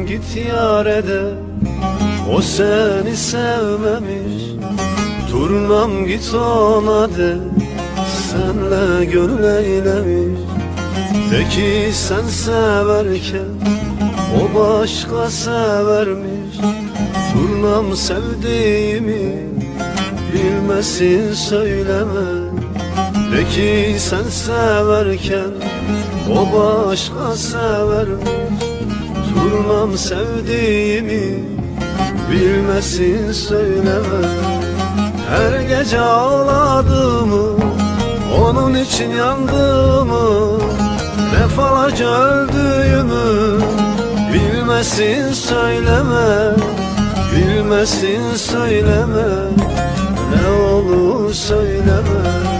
git yâre de, o seni sevmemiş. Turnam git ona de, senle gönül eylemiş. De ki sen severken o başka severmiş. Turnam sevdiğimi bilmesin söyleme. De ki sen severken o başka severmiş. Turnam sevdiğimi bilmesin söyleme. Her gece ağladığımı, onun için yandığımı, defalarca öldüğümü bilmesin söyleme. Bilmesin söyleme, ne olur söyleme.